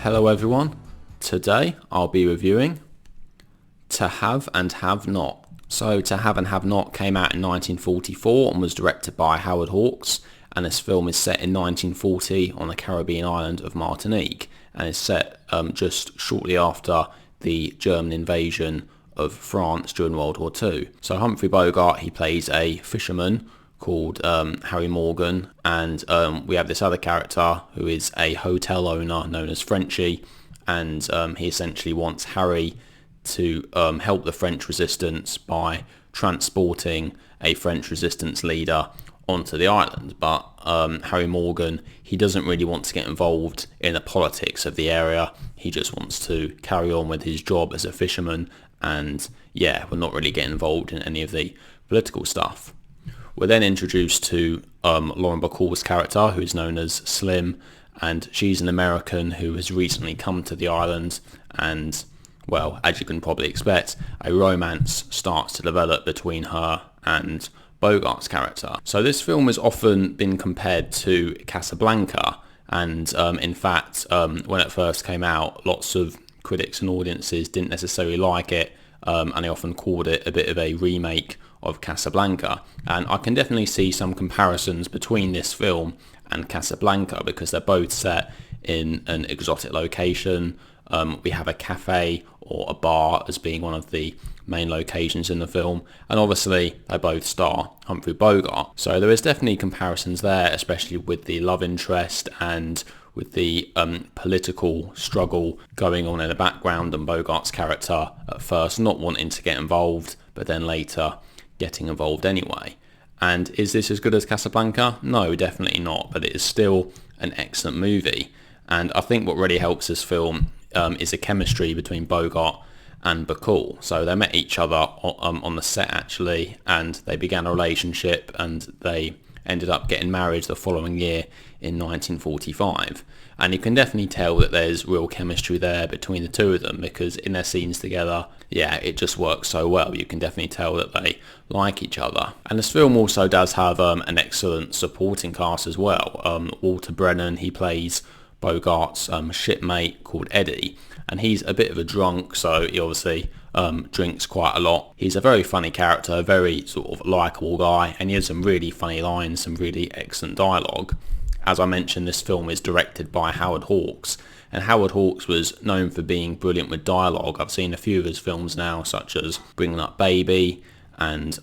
Hello everyone, today I'll be reviewing To Have and Have Not. So To Have and Have Not came out in 1944 and was directed by Howard Hawks, and this film is set in 1940 on the Caribbean island of Martinique and is set just shortly after the German invasion of France during World War II. So Humphrey Bogart, he plays a fisherman called Harry Morgan, and we have this other character who is a hotel owner known as Frenchie, and he essentially wants Harry to help the French resistance by transporting a French resistance leader onto the island. But Harry Morgan, he doesn't really want to get involved in the politics of the area. He just wants to carry on with his job as a fisherman, and will not really get involved in any of the political stuff. We're then introduced to Lauren Bacall's character, who is known as Slim, and she's an American who has recently come to the island, and, well, as you can probably expect, a romance starts to develop between her and Bogart's character. So this film has often been compared to Casablanca, and in fact, when it first came out, lots of critics and audiences didn't necessarily like it, and they often called it a bit of a remake of Casablanca. And I can definitely see some comparisons between this film and Casablanca because they're both set in an exotic location. We have a cafe or a bar as being one of the main locations in the film, and obviously they both star Humphrey Bogart. So there is definitely comparisons there, especially with the love interest and with the political struggle going on in the background, and Bogart's character at first not wanting to get involved, but then later getting involved anyway. And is this as good as Casablanca? No, definitely not, but it is still an excellent movie. And I think what really helps this film is the chemistry between Bogart and Bacall. So they met each other on the set actually, and they began a relationship, and they ended up getting married the following year in 1945. And you can definitely tell that there's real chemistry there between the two of them, because in their scenes together, it just works so well. You can definitely tell that they like each other. And this film also does have an excellent supporting cast as well. Walter Brennan, he plays Bogart's shipmate called Eddie, and he's a bit of a drunk, so he obviously drinks quite a lot. He's a very funny character, a very sort of likeable guy, and he has some really funny lines, some really excellent dialogue. As I mentioned, this film is directed by Howard Hawks, and Howard Hawks was known for being brilliant with dialogue. I've seen a few of his films now, such as Bringing Up Baby and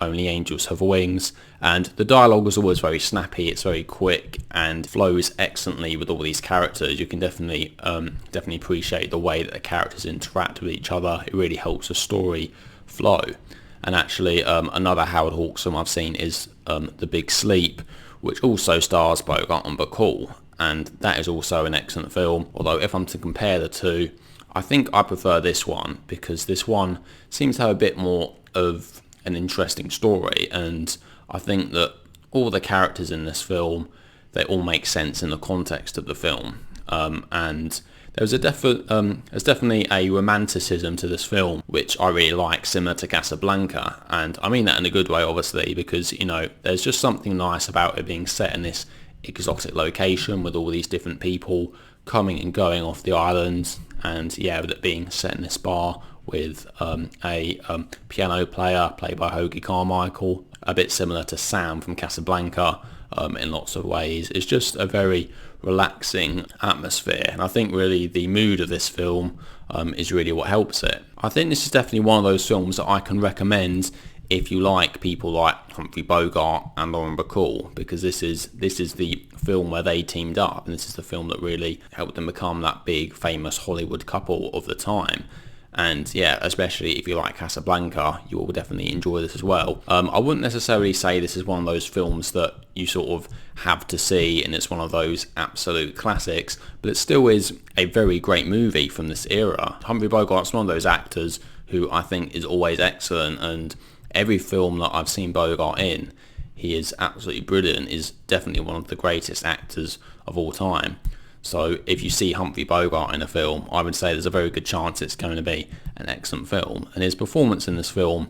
Only Angels Have Wings, and the dialogue is always very snappy, it's very quick and flows excellently with all these characters. You can definitely appreciate the way that the characters interact with each other. It really helps the story flow. And actually another Howard Hawks film I've seen is The Big Sleep, which also stars Bogart and Bacall, and that is also an excellent film. Although if I'm to compare the two, I think I prefer this one, because this one seems to have a bit more of an interesting story, and I think that all the characters in this film, they all make sense in the context of the film, and there's definitely a romanticism to this film which I really like, similar to Casablanca, and I mean that in a good way obviously, because there's just something nice about it being set in this exotic location with all these different people coming and going off the island, and with it being set in this bar with a piano player played by Hoagy Carmichael, a bit similar to Sam from Casablanca in lots of ways. It's just a very relaxing atmosphere, and I think really the mood of this film is really what helps it. I think this is definitely one of those films that I can recommend if you like people like Humphrey Bogart and Lauren Bacall, because this is the film where they teamed up, and this is the film that really helped them become that big famous Hollywood couple of the time. And especially if you like Casablanca, you will definitely enjoy this as well. I wouldn't necessarily say this is one of those films that you sort of have to see and it's one of those absolute classics, but it still is a very great movie from this era. Humphrey Bogart's one of those actors who I think is always excellent, and every film that I've seen Bogart in, he is absolutely brilliant, is definitely one of the greatest actors of all time. So if you see Humphrey Bogart in a film, I would say there's a very good chance it's going to be an excellent film. And his performance in this film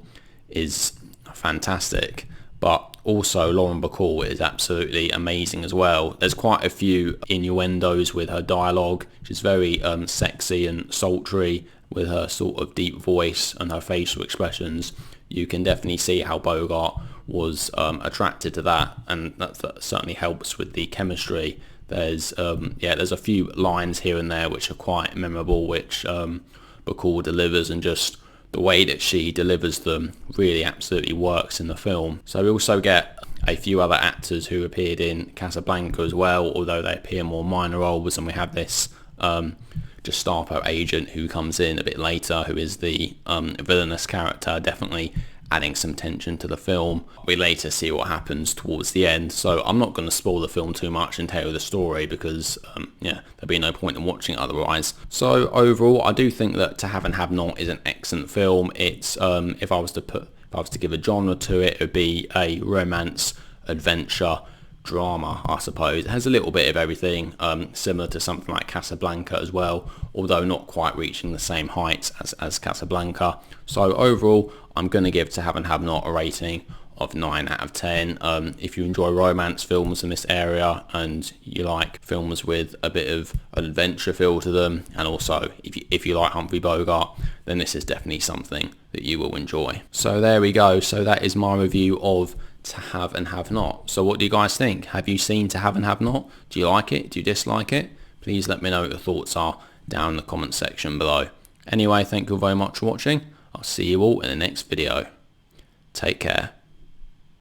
is fantastic. But Also, Lauren Bacall is absolutely amazing as well. There's quite a few innuendos with her dialogue. She's very sexy and sultry with her sort of deep voice and her facial expressions. You can definitely see how Bogart was attracted to that, and that certainly helps with the chemistry. There's there's a few lines here and there which are quite memorable, which Bacall delivers, and just the way that she delivers them really absolutely works in the film. So we also get a few other actors who appeared in Casablanca as well, although they appear more minor roles, and we have this Gestapo agent who comes in a bit later, who is the villainous character, definitely adding some tension to the film. We later see what happens towards the end, so I'm not going to spoil the film too much and tell you the story, because there'd be no point in watching it otherwise. So overall, I do think that To Have and Have Not is an excellent film. It's if I was to give a genre to it, it would be a romance, adventure, drama, I suppose. It has a little bit of everything, similar to something like Casablanca as well, although not quite reaching the same heights as Casablanca. So overall, I'm going to give To Have and Have Not a rating of 9 out of 10. If you enjoy romance films in this area, and you like films with a bit of an adventure feel to them, and also if you like Humphrey Bogart, then this is definitely something that you will enjoy. So there we go. So that is my review of To Have and Have Not. So what do you guys think? Have you seen To Have and Have Not? Do you like it? Do you dislike it? Please let me know what your thoughts are down in the comment section below. Anyway, thank you very much for watching. I'll see you all in the next video. Take care.